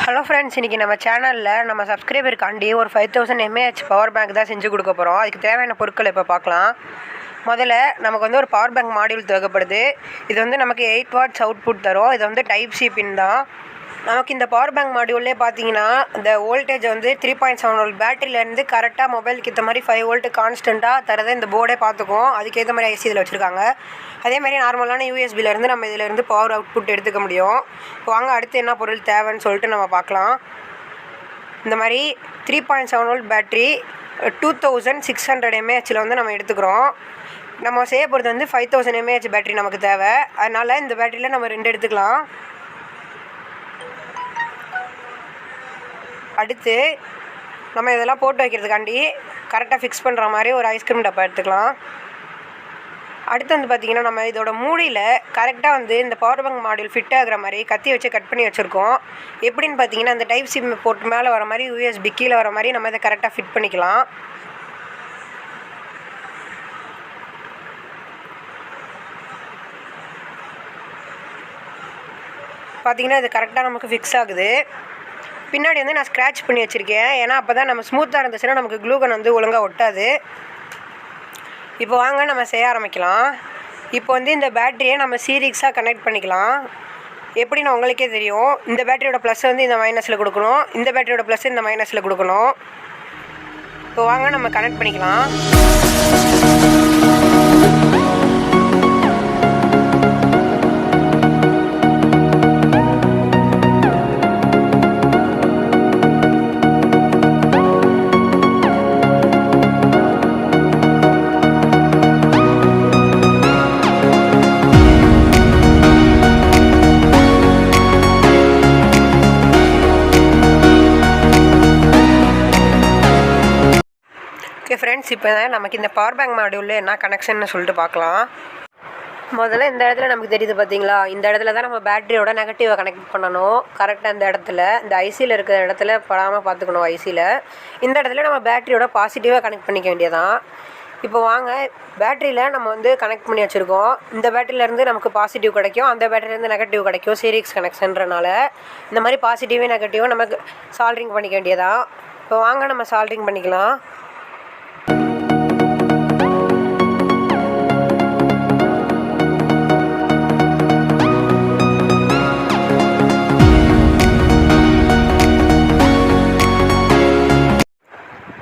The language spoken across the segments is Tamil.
ஹலோ ஃப்ரெண்ட்ஸ், இன்றைக்கி நம்ம சேனலில் நம்ம சப்ஸ்கிரைபருக்காண்டி ஒரு 5000 mAh பவர் பேங்க் தான் செஞ்சு கொடுக்க போகிறோம். அதுக்கு தேவையான பொருட்கள் இப்போ பார்க்கலாம். முதல்ல நமக்கு வந்து ஒரு பவர் பேங்க் மாடியூல் தேவைப்படுது. இது வந்து நமக்கு 8 watts அவுட்புட் தரும். இது வந்து டைப் சி பின் தான். நமக்கு இந்த பவர் பேங்க் மாடியூல்லே பார்த்தீங்கன்னா இந்த வோல்டேஜ் வந்து 3.7 volt பேட்டரியிலேருந்து கரெக்டாக மொபைலுக்கு ஏற்ற மாதிரி 5 volt கான்ஸ்டண்ட்டாக தரதை இந்த போர்டே பார்த்துக்கும். அதுக்கேற்ற மாதிரி ஐசி இதில் வச்சுருக்காங்க. அதேமாதிரி நார்மலான யூஎஸ்பிலேருந்து நம்ம இதிலேருந்து பவர் அவுட்புட் எடுத்துக்க முடியும். இப்போ வாங்க அடுத்து என்ன பொருள் தேவைன்னு சொல்லிட்டு நம்ம பார்க்கலாம். இந்த மாதிரி 3.7 volt பேட்ரி 2600 mAhல வந்து நம்ம எடுத்துக்கிறோம். நம்ம செய்ய போகிறது வந்து 5000 mAh பேட்ரி நமக்கு தேவை. அதனால் இந்த பேட்டரியில் நம்ம 2 எடுத்துக்கலாம். அடுத்து நம்ம இதெல்லாம் போட்டு வைக்கிறதுக்காண்டி கரெக்டாக ஃபிக்ஸ் பண்ணுற மாதிரி ஒரு ஐஸ்கிரீம் டப்பா எடுத்துக்கலாம். அடுத்து வந்து பார்த்திங்கன்னா நம்ம இதோட மூடியில் கரெக்டாக வந்து இந்த பவர் பேங்க் மாடியூல் ஃபிட் ஆகிற மாதிரி கத்தி வச்சு கட் பண்ணி வச்சுருக்கோம். எப்படின்னு பார்த்தீங்கன்னா அந்த டைப் சி போட்டு மேலே வர மாதிரி யூஎஸ்பி கீழே வர மாதிரி நம்ம இதை கரெக்டாக ஃபிட் பண்ணிக்கலாம். பார்த்திங்கன்னா இது கரெக்டாக நமக்கு ஃபிக்ஸ் ஆகுது. பின்னாடி வந்து நான் ஸ்க்ராட்ச் பண்ணி வச்சுருக்கேன். ஏன்னா அப்போ தான் நம்ம ஸ்மூத்தாக இருந்துச்சுன்னா நமக்கு க்ளூகன் வந்து ஒழுங்காக ஒட்டாது. இப்போ வாங்க நம்ம செய்ய ஆரம்பிக்கலாம். இப்போ வந்து இந்த பேட்டரியை நம்ம சீரீஸாக கனெக்ட் பண்ணிக்கலாம். எப்படின்னு உங்களுக்கே தெரியும். இந்த பேட்டரியோட ப்ளஸ் வந்து இந்த மைனஸில் கொடுக்கணும், இந்த பேட்டரியோட ப்ளஸ் இந்த மைனஸில் கொடுக்கணும். இப்போ வாங்க நம்ம கனெக்ட் பண்ணிக்கலாம். ஓகே ஃப்ரெண்ட்ஸ், இப்போ நமக்கு இந்த பவர் பேங்க் மாடியூலில் என்ன கனெக்ஷன்னு சொல்லிட்டு பார்க்கலாம். முதல்ல இந்த இடத்துல நமக்கு தெரியுது பார்த்தீங்களா, இந்த இடத்துல தான் நம்ம பேட்டரியோட நெகட்டிவை கனெக்ட் பண்ணணும். கரெக்டாக இந்த இடத்துல இந்த ஐசியில் இருக்கிற இடத்துல படாமல் பார்த்துக்கணும். ஐசியில் இந்த இடத்துல நம்ம பேட்டரியோட பாசிட்டிவாக கனெக்ட் பண்ணிக்க வேண்டியதான். இப்போ வாங்க பேட்டரியில் நம்ம வந்து கனெக்ட் பண்ணி வச்சுருக்கோம். இந்த பேட்டரியிலேருந்து நமக்கு பாசிட்டிவ் கிடைக்கும், அந்த பேட்டரியிலேருந்து நெகட்டிவ் கிடைக்கும். சீரீஸ் கனெக்ஷன்றனால இந்த மாதிரி பாசிட்டிவும் நெகட்டிவும் நமக்கு சால்ட்ரிங் பண்ணிக்க வேண்டியதான். இப்போ வாங்க நம்ம சால்ட்ரிங் பண்ணிக்கலாம்.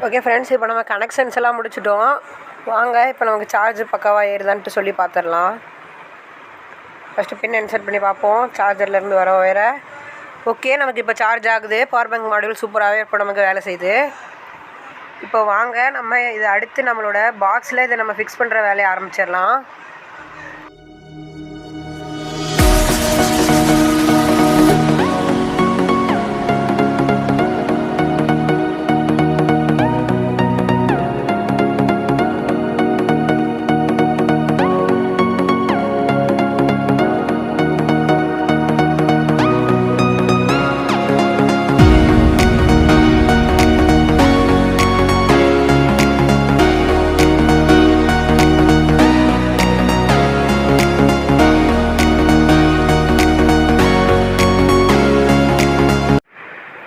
ஓகே ஃப்ரெண்ட்ஸ், இப்போ நம்ம கனெக்ஷன்ஸ் எல்லாம் முடிச்சிட்டோம். வாங்க இப்போ நமக்கு சார்ஜ் பக்காவாக ஏறுதான்ட்டு சொல்லி பார்த்துடலாம். ஃபஸ்ட்டு பின் இன்சர்ட் பண்ணி பார்ப்போம். சார்ஜர்லேருந்து வர ஒயரை ஓகே, நமக்கு இப்போ சார்ஜ் ஆகுது. பவர் பேங்க் மாடியூல் சூப்பராகவே இப்போ நமக்கு வேலை செய்யுது. இப்போ வாங்க நம்ம இதை அடுத்து நம்மளோட பாக்ஸில் இதை நம்ம ஃபிக்ஸ் பண்ணுற வேலையை ஆரம்பிச்சிடலாம்.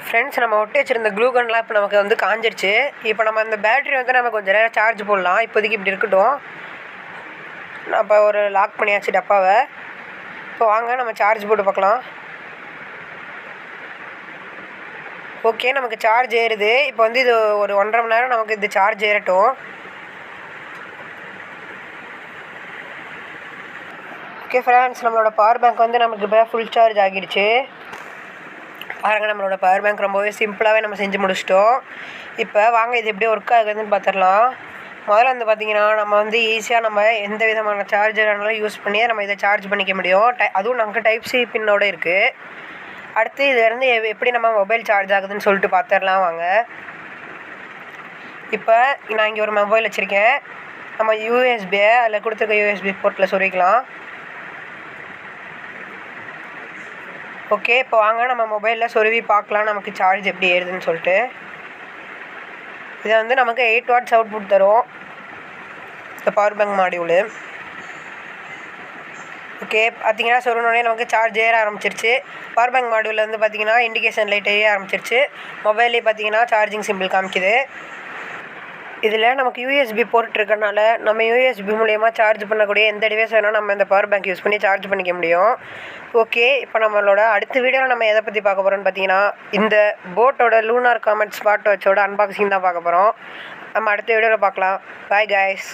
ஃப்ரெண்ட்ஸ், நம்ம ஒட்டி வச்சுருந்த க்ளூகன்லாம் இப்போ நமக்கு வந்து காஞ்சிருச்சு. இப்போ நம்ம அந்த பேட்டரி வந்து நம்ம கொஞ்சம் நேரம் சார்ஜ் போடலாம். இப்போதைக்கு இப்படி இருக்கட்டும். நான் இப்போ ஒரு லாக் பண்ணியாச்சு டப்பாவை. இப்போ வாங்க நம்ம சார்ஜ் போட்டு பார்க்கலாம். ஓகே, நமக்கு சார்ஜ் ஏறுது. இப்போ வந்து இது ஒரு 1.5 மணி நேரம் நமக்கு இது சார்ஜ் ஏறட்டும். ஓகே ஃப்ரெண்ட்ஸ், நம்மளோட பவர் பேங்க் வந்து நமக்கு இப்போ ஃபுல் சார்ஜ் ஆகிடுச்சு. பாருங்கள், நம்மளோட பவர் பேங்க் ரொம்பவே சிம்பிளாகவே நம்ம செஞ்சு முடிச்சிட்டோம். இப்போ வாங்க இது எப்படி ஒர்க் ஆகுதுன்னு பார்த்துடலாம். முதல்ல வந்து பார்த்திங்கன்னா நம்ம வந்து ஈஸியாக நம்ம எந்த விதமான சார்ஜரானாலும் யூஸ் பண்ணி நம்ம இதை சார்ஜ் பண்ணிக்க முடியும். அதுவும் நமக்கு டைப் சி பின்னோடு இருக்குது. அடுத்து இதிலேருந்து எப்படி நம்ம மொபைல் சார்ஜ் ஆகுதுன்னு சொல்லிட்டு பார்த்துடலாம் வாங்க. இப்போ நான் இங்கே ஒரு மொபைல் வச்சுருக்கேன். நம்ம யூஎஸ்பியை அதில் கொடுத்துருக்க யூஎஸ்பி போர்ட்டில் சொருகிக்கலாம். ஓகே, இப்போ வாங்க நம்ம மொபைலில் சொருவி பார்க்கலாம் நமக்கு சார்ஜ் எப்படி ஏறுதுன்னு சொல்லிட்டு. இதை வந்து நமக்கு 8 watts அவுட்புட் தரும் இந்த பவர் பேங்க் மாடியூலு. ஓகே, பார்த்தீங்கன்னா சொன்னோடனே நமக்கு சார்ஜ் ஏற ஆரம்பிச்சிருச்சு. பவர் பேங்க் மாடியூலில் வந்து பார்த்தீங்கன்னா இண்டிகேஷன் லைட் எரிய ஆரம்பிச்சிருச்சு. மொபைல்லே பார்த்தீங்கன்னா சார்ஜிங் சிம்பிள் காமிக்குது. இதில் நமக்கு யூஎஸ்பி போர்ட் இருக்கறனால நம்ம யூஎஸ்பி மூலயமா சார்ஜ் பண்ணக்கூடிய எந்த டிவைஸ் வேணால் நம்ம இந்த பவர் பேங்க் யூஸ் பண்ணி சார்ஜ் பண்ணிக்க முடியும். ஓகே, இப்போ நம்மளோட அடுத்த வீடியோவில் நம்ம எதை பற்றி பார்க்க போகிறோம்னு பார்த்தீங்கன்னா இந்த போட்டோட லூனார் காமெட் ஸ்மார்ட் வாட்சோட அன்பாக்சிங் தான் பார்க்க போகிறோம். நம்ம அடுத்த வீடியோவில் பார்க்கலாம். Bye guys.